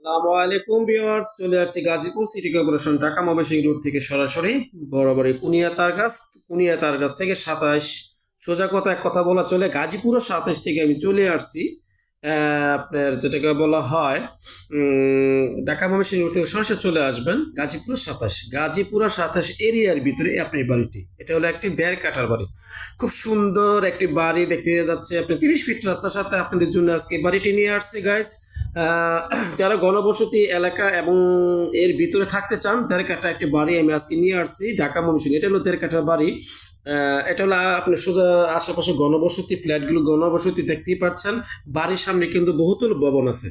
আসসালামু আলাইকুম ভিউয়ার্স, চলে আসছি Gazipur city corporation Dhaka Mymensingh road থেকে সরাসরি বরাবরই কুনিয়া তার গাছ থেকে 27। সোজা কথা এক কথা বলা চলে, গাজীপুরও 27 থেকে আমি চলে আসছি। আপনার যেটাকে বলা হয় ঢাকা ময়মনসিংহ রোড থেকে সরাসরি চলে আসবেন গাজীপুরা 27 এরিয়ার ভিতরে আপনি বাড়িটি। এটা হলো একটি 1.5 কাঠার বাড়ি, খুব সুন্দর একটি বাড়ি দেখতে যাচ্ছে। আপনি 30 ফিট রাস্তার সাথে আপনাদের জন্য আজকে বাড়িটি নিয়ে আসছি গাইস। আহ, যারা ঘনবসতি এলাকা এবং এর ভিতরে থাকতে চান, 1.5 কাঠা একটি বাড়ি আমি আজকে নিয়ে আসছি ঢাকা ময়মনসিংহ। এটা হলো 1.5 কাঠার বাড়ি। এটা হলো আপনার সোজা আশেপাশে ঘনবসতি ফ্ল্যাটগুলো ঘনবসতি দেখতেই পাচ্ছেন। বাড়ির সামনে কিন্তু বহুতল ভবন আছে।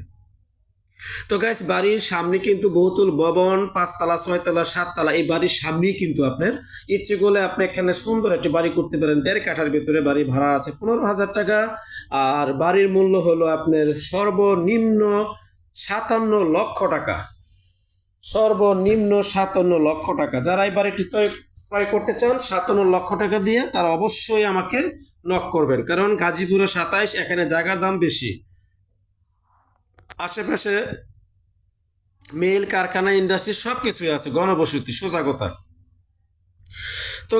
তো গাইস, বাড়ির সামনে কিন্তু বহুতল ভবন, 5 তলা 6 তলা 7 তলা, এই বাড়ির সামনেই কিন্তু আপনার ইচ্ছে করলে আপনি এখানে সুন্দর একটি বাড়ি করতে পারেন। 1.5 কাঠার ভিতরে বাড়ি ভাড়া আছে 15,000 টাকা। আর বাড়ির মূল্য হলো আপনার সর্বনিম্ন 57 লক্ষ টাকা। সর্বনিম্ন 57 লক্ষ টাকা। যারা এই বাড়িটি ক্রয় করতে চান 57 লক্ষ টাকা দিয়ে, তারা অবশ্যই আমাকে নক করবেন, কারণ গাজীপুরে 27, এখানে জায়গার দাম বেশি। আশেপাশে মিল, কারখানা, ইন্ডাস্ট্রি সব কিছুই আছে, ঘনবসতি সোজা কথা। তো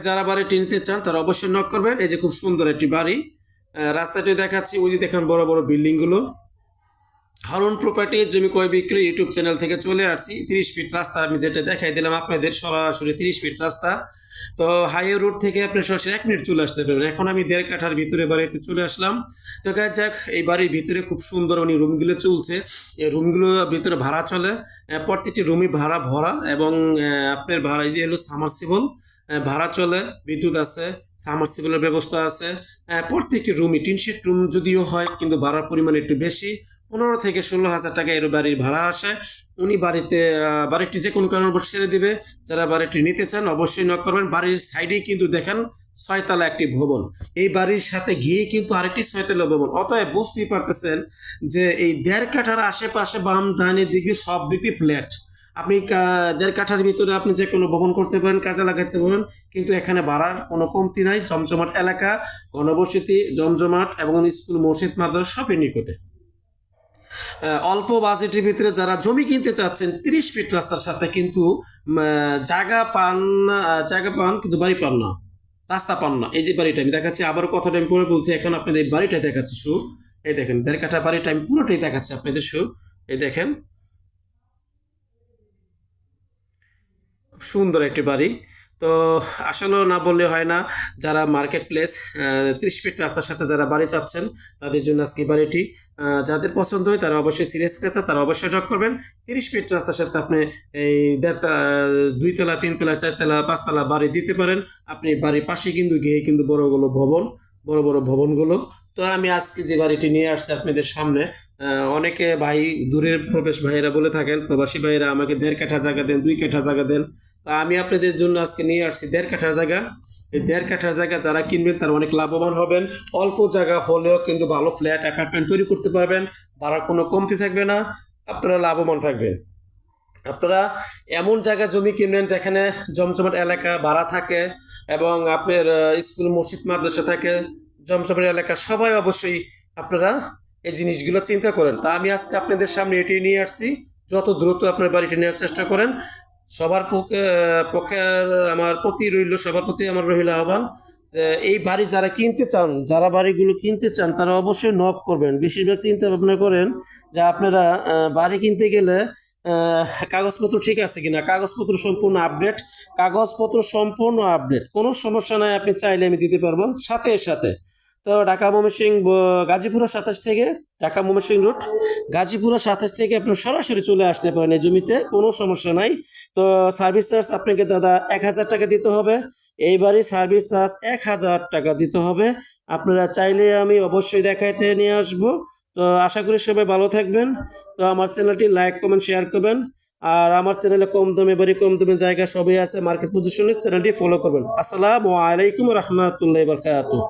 যারা বাড়িটি নিতে চান তারা অবশ্যই নক করবেন। এই যে খুব সুন্দর একটি বাড়ি, রাস্তাটি দেখাচ্ছি, ওই যে দেখেন বড় বড় বিল্ডিং গুলো। হারুন প্রপার্টি জমি ক্রয় বিক্রি ইউটিউব চ্যানেল থেকে চলে আসছি। 30 ফিট রাস্তা আমি যেটা দেখাই দিলাম আপনাদের, সরাসরি 30 ফিট রাস্তা। তো হাইওয়ে রোড থেকে আপনি সরাসরি 1 মিনিট চলে আসতে পারবেন। এখন আমি 1.5 কাঠার ভিতরে বাড়িতে চলে আসলাম। তো যাক, এই বাড়ির ভিতরে খুব সুন্দর উনি রুমগুলো চলছে। এই রুমগুলো ভিতরে ভাড়া চলে, প্রত্যেকটি রুমই ভাড়া ভরা, এবং আপনার ভাড়া এই যে হলো সামারসিবল ভাড়া চলে, বিদ্যুৎ আছে, সামারসিবলের ব্যবস্থা আছে। প্রত্যেকটি রুমই টিনশিট রুম যদিও হয়, কিন্তু ভাড়ার পরিমাণ একটু বেশি। 15 থেকে 16 হাজার টাকা এর বাড়ির ভাড়া আসে। উনি বাড়িটি যে কোনো কারণে ছেড়ে দিবে। যারা বাড়িটি নিতে চান অবশ্যই নক করবেন। বাড়ির সাইডেই কিন্তু দেখেন 6 তলা একটি ভবন, এই বাড়ির সাথে গিয়ে কিন্তু আরেকটি 6 তলা ভবন। অতএব বুঝতেই পারতেছেন যে এই 1.5 কাঠার আশেপাশে বাম ডাইনের দিকে সব দিকে ফ্ল্যাট। আপনি 1.5 কাঠার ভিতরে আপনি যে কোনো ভবন করতে পারেন, কাজে লাগাতে পারেন, কিন্তু এখানে ভাড়ার কোনো কমতি নাই। জমজমাট এলাকা, ঘনবসতি, জমজমাট, এবং স্কুল, মসজিদ, মাদ্রাসা সবই নিকটে। অল্প বাজেটের ভিতরে যারা জমি কিনতে চাচ্ছেন, 30 ফিট রাস্তার সাথে কিন্তু জায়গা পান না, জায়গা পান কিন্তু বাড়ি পান না, রাস্তা পান না। এই যে বাড়িটা আমি দেখাচ্ছি, আবার কথাটা আমি পরে বলছি, এখন আপনাদের এই বাড়িটা দেখাচ্ছি শু। এই দেখেন 1.5 কাঠা বাড়িটা আমি পুরোটাই দেখাচ্ছি আপনাদের শু। এই দেখেন খুব সুন্দর একটি বাড়ি। তো আসলে না বললে হয় না, যারা মার্কেট প্লেস 30 ফিট রাস্তার সাথে যারা বাড়ি চাচ্ছেন, তাদের জন্য আজকে বাড়িটি। যাদের পছন্দ হয় তারা অবশ্যই সিরিয়াস ক্রেতা, তারা অবশ্যই নক করবেন। 30 ফিট রাস্তার সাথে আপনি এই 2 তলা 3 তলা 4 তলা 5 তলা বাড়ি দিতে পারেন। আপনি বাড়ির পাশে কিন্তু গিয়ে কিন্তু বড় বড় ভবনগুলো। তো আমি আজকে যে বাড়িটি নিয়ে আসছি আপনাদের সামনে, অনেকে ভাই, দূরের প্রবেশ ভাইয়েরা বলে থাকেন, প্রবাসী ভাইয়েরা আমাকে 1.5 কাঠা জায়গা দেন, 2 কাঠা জায়গা দেন। তো আমি আপনাদের জন্য আজকে নিয়ে আসছি 1.5 কাঠার জায়গা। এই 1.5 কাঠার জায়গা যারা কিনবেন তারা অনেক লাভবান হবেন। অল্প জায়গা হলেও কিন্তু ভালো ফ্ল্যাট অ্যাপার্টমেন্ট তৈরি করতে পারবেন। ভাড়া কোনো কমতি থাকবে না, আপনারা লাভবান থাকবেন। আপনারা এমন জায়গা জমি কিনবেন যেখানে জমজমাট এলাকা, ভাড়া থাকে, এবং আপনার স্কুল, মসজিদ, মাদ্রাসা থাকে, জমজমাট এলাকা। সবাই অবশ্যই আপনারা এই জিনিসগুলো চিন্তা করেন। তা আমি আজকে আপনাদের সামনে এটি নিয়ে আসছি। যত দ্রুত আপনার বাড়িটি নেওয়ার চেষ্টা করেন। সবার পক্ষে সবার প্রতি আমার রইল আহ্বান যে এই বাড়ি যারা কিনতে চান, যারা বাড়িগুলো কিনতে চান, তারা অবশ্যই নক করবেন। বেশিরভাগ চিন্তা ভাবনা করেন যে আপনারা বাড়ি কিনতে গেলে কাগজপত্র ঠিক আছে কিনা। কাগজপত্র সম্পূর্ণ আপডেট, কোনো সমস্যা নাই। আপনি চাইলে আমি দিতে পারবো সাথে সাথে। তো ঢাকা ময়মনসিংহ রুট, গাজীপুরা 27 থেকে আপনি সরাসরি চলে আসতে পারেন এই জমিতে, কোনো সমস্যা নাই। তো সার্ভিস চার্জ আপনাকে দাদা 1,000 টাকা দিতে হবে। এইবারই সার্ভিস চার্জ 1,000 টাকা দিতে হবে। আপনারা চাইলে আমি অবশ্যই দেখাইতে নিয়ে আসবো। তো আশা করি সবাই ভালো থাকবেন। তো আমার চ্যানেলটি লাইক, কমেন্ট, শেয়ার করবেন। আর আমার চ্যানেলে কম দামে বাড়ি, কম দামে জায়গা সবই আছে, মার্কেট পজিশনে চ্যানেলটি ফলো করবেন। আসসালামু আলাইকুম রহমতুল্লাহ বরকাতুহ।